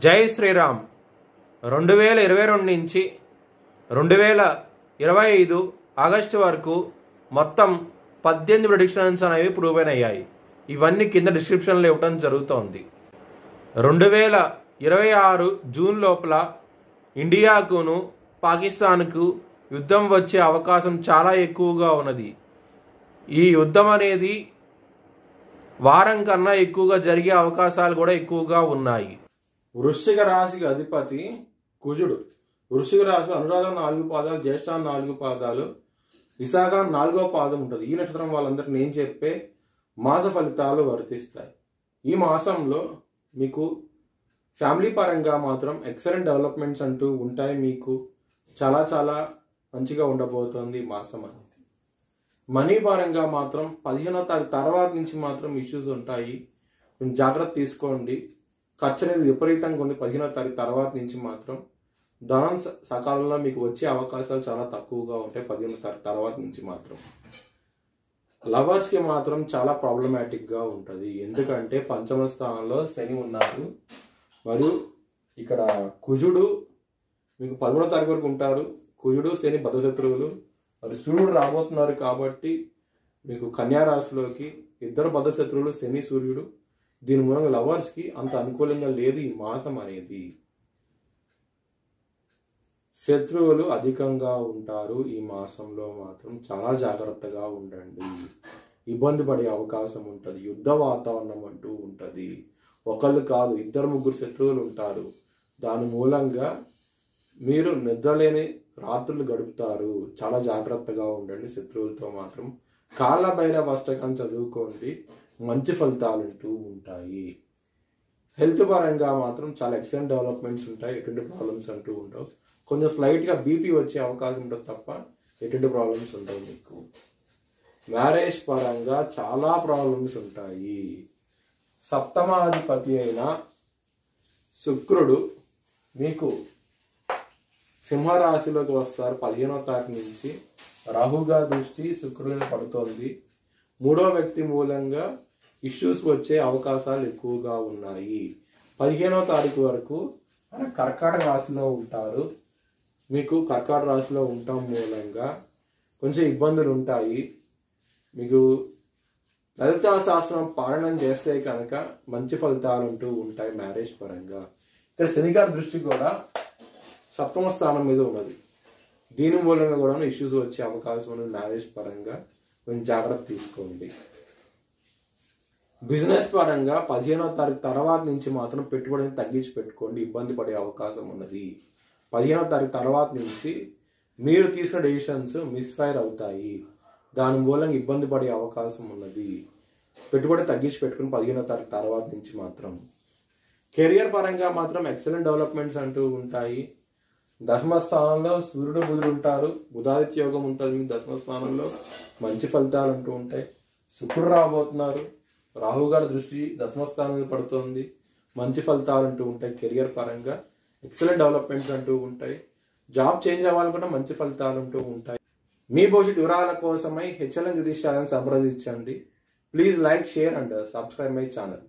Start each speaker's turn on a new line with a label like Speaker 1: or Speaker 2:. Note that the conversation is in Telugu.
Speaker 1: జై శ్రీరామ్. 2022 నుంచి 2025 ఆగస్టు వరకు మొత్తం 18 ప్రెడిక్షన్స్ అనేవి ప్రూవ్ అయ్యాయి. ఇవన్నీ కింద డిస్క్రిప్షన్లో ఇవ్వడం జరుగుతోంది. 2026 జూన్ లోపల ఇండియాకును పాకిస్తాన్కు యుద్ధం వచ్చే అవకాశం చాలా ఎక్కువగా ఉన్నది. ఈ యుద్ధం అనేది వారం కన్నా ఎక్కువగా జరిగే అవకాశాలు కూడా ఎక్కువగా ఉన్నాయి. వృశ్చిక రాశికి అధిపతి కుజుడు. వృశ్చిక రాశిలో అనురాధం 4 పాదాలు, జ్యేష్ఠ 4 పాదాలు, విశాఖ 4వ పాదం ఉంటుంది. ఈ నక్షత్రం వాళ్ళందరికీ నేను చెప్పే మాస ఫలితాలు వర్తిస్తాయి. ఈ మాసంలో మీకు ఫ్యామిలీ పరంగా మాత్రం ఎక్సలెంట్ డెవలప్మెంట్స్ అంటూ ఉంటాయి. మీకు చాలా చాలా మంచిగా ఉండబోతోంది ఈ మాసం అనేది. మనీ పరంగా మాత్రం 15వ తారీఖు తర్వాత నుంచి మాత్రం ఇష్యూస్ ఉంటాయి. జాగ్రత్త తీసుకోండి. ఖర్చు అనేది విపరీతంగా ఉండి 15వ తారీఖు తర్వాత నుంచి మాత్రం ధనం సకాలంలో మీకు వచ్చే అవకాశాలు చాలా తక్కువగా ఉంటాయి. 15వ తారీఖు తర్వాత నుంచి మాత్రం లవర్స్కి మాత్రం చాలా ప్రాబ్లమాటిక్గా ఉంటుంది. ఎందుకంటే పంచమ స్థానంలో శని ఉన్నారు, మరియు ఇక్కడ కుజుడు మీకు 13వ తారీఖు వరకు ఉంటారు. కుజుడు శని బద్ధశత్రువులు, మరి సూర్యుడు రాబోతున్నారు కాబట్టి మీకు కన్యా రాశిలోకి ఇద్దరు బద్ధశత్రువులు శని సూర్యుడు. దీని మూలంగా లవర్స్కి అంత అనుకూలంగా లేదు ఈ మాసం అనేది. శత్రువులు అధికంగా ఉంటారు. ఈ మాసంలో మాత్రం చాలా జాగ్రత్తగా ఉండండి. ఇబ్బంది పడే అవకాశం ఉంటుంది. యుద్ధ వాతావరణం అంటూ ఉంటుంది. ఒకళ్ళు కాదు, 2-3 శత్రువులు ఉంటారు. దాని మూలంగా మీరు నిద్రలేని రాత్రులు గడుపుతారు. చాలా జాగ్రత్తగా ఉండండి శత్రువులతో మాత్రం. కాళ్ళ భైరవ అష్టకం చదువుకోండి, మంచి ఫలితాలు అంటూ ఉంటాయి. హెల్త్ పరంగా మాత్రం చాలా ఎక్సలెంట్ డెవలప్మెంట్స్ ఉంటాయి. ఎటువంటి ప్రాబ్లమ్స్ అంటూ ఉండవు. కొంచెం స్లైట్గా బీపీ వచ్చే అవకాశం ఉంటుంది తప్ప ఎటువంటి ప్రాబ్లమ్స్ ఉండవు. మీకు మ్యారేజ్ పరంగా చాలా ప్రాబ్లమ్స్ ఉంటాయి. సప్తమాధిపతి అయిన శుక్రుడు మీకు సింహరాశిలోకి వస్తారు. 15వ తారీఖు నుంచి రాహుగా దృష్టి శుక్రుడిని పడుతోంది. 3వ వ్యక్తి మూలంగా ఇష్యూస్ వచ్చే అవకాశాలు ఎక్కువగా ఉన్నాయి. 15వ తారీఖు వరకు ఆయన కర్కాటక రాశిలో ఉంటారు. మీకు కర్కాటక రాశిలో ఉండటం మూలంగా కొంచెం ఇబ్బందులు ఉంటాయి. మీకు లలితా శాస్త్రం పాలనం చేస్తే కనుక మంచి ఫలితాలు అంటూ ఉంటాయి మ్యారేజ్ పరంగా. ఇక్కడ శనిగారి దృష్టి కూడా 7వ స్థానం మీద ఉన్నది. దీని మూలంగా కూడా ఇష్యూస్ వచ్చే అవకాశం ఉన్నది. మ్యారేజ్ పరంగా కొంచెం జాగ్రత్త తీసుకోండి. బిజినెస్ పరంగా 15వ తారీఖు తర్వాత నుంచి మాత్రం పెట్టుబడిని తగ్గించి పెట్టుకోండి. ఇబ్బంది పడే అవకాశం ఉన్నది. 15వ తారీఖు తర్వాత నుంచి మీరు తీసుకున్న డెసిషన్స్ మిస్ఫైర్ అవుతాయి. దాని మూలంగా ఇబ్బంది పడే అవకాశం ఉన్నది. పెట్టుబడి తగ్గించి పెట్టుకుని 15వ తారీఖు తర్వాత నుంచి మాత్రం. కెరియర్ పరంగా మాత్రం ఎక్సలెంట్ డెవలప్మెంట్స్ అంటూ ఉంటాయి. 10వ స్థానంలో సూర్యుడు బుధుడు ఉంటారు. బుధాదిత్య యోగం ఉంటుంది. మీకు 10వ స్థానంలో మంచి ఫలితాలు అంటూ ఉంటాయి. శుక్రుడు రాబోతున్నారు. రాహు గారి దృష్టి 10వ స్థానం మీద పడుతుంది. మంచి ఫలితాలు అంటూ ఉంటాయి. కెరియర్ పరంగా ఎక్సలెంట్ డెవలప్మెంట్స్ అంటూ ఉంటాయి. జాబ్ చేంజ్ అవ్వాలనుకుంటే మంచి ఫలితాలు అంటూ ఉంటాయి. మీ భవిష్యత్ వివరాల కోసమై HLN జ్యోతిష్యాలను సంప్రదించండి. Please like, share and subscribe my channel.